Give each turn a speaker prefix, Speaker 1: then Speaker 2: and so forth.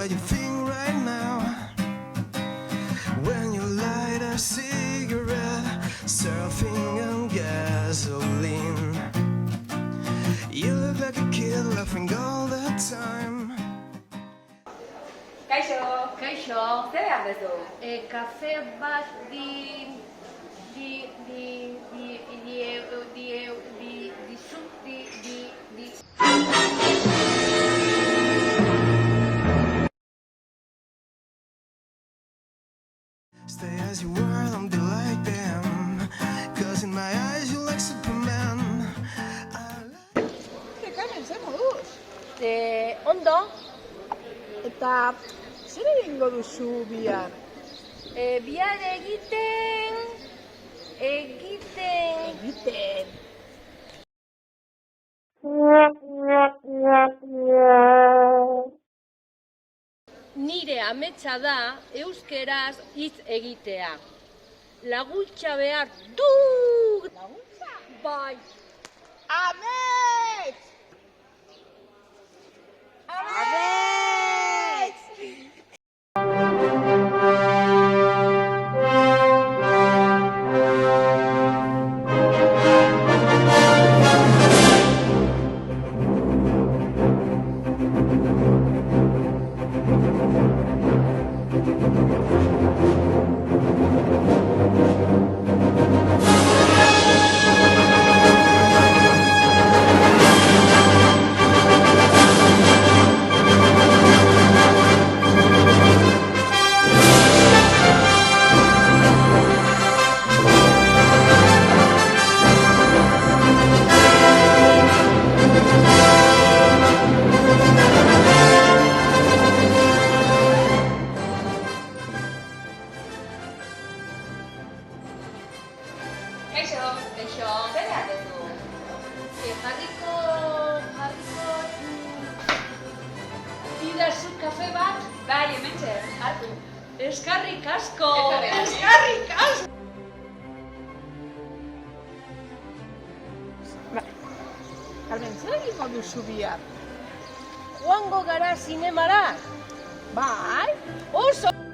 Speaker 1: you think right now when you light a cigarette, surfing on gasoline. You look like a kid laughing all the time.
Speaker 2: Kaixo!
Speaker 3: Kaixo,
Speaker 2: Zer behar duzu?
Speaker 3: kafe bat
Speaker 1: Stay as you were, don't be like them, 'cause in my eyes you're like Superman.
Speaker 4: Kamen, zer moduz?
Speaker 3: Ondo,
Speaker 4: Eta zer egingo duzu bihar?
Speaker 3: bihar egiten... Nire ametsa da euskeraz hitz egitea. Laguntza behar dut!
Speaker 4: Laguntza?
Speaker 3: Bai!
Speaker 4: Amets!
Speaker 2: Kaixo!
Speaker 3: Kaixo,
Speaker 2: Zer behar duzu?
Speaker 3: jarriko... Didazu kafe bat?
Speaker 2: Bai, hementxe, hartu.
Speaker 3: Eskarrik asko!
Speaker 2: Ekarri.
Speaker 3: Eskarrik asko!
Speaker 4: Carmen, zer egingo duzu bihar?
Speaker 3: Joango gara zinemara?
Speaker 4: Bai?
Speaker 3: Oso!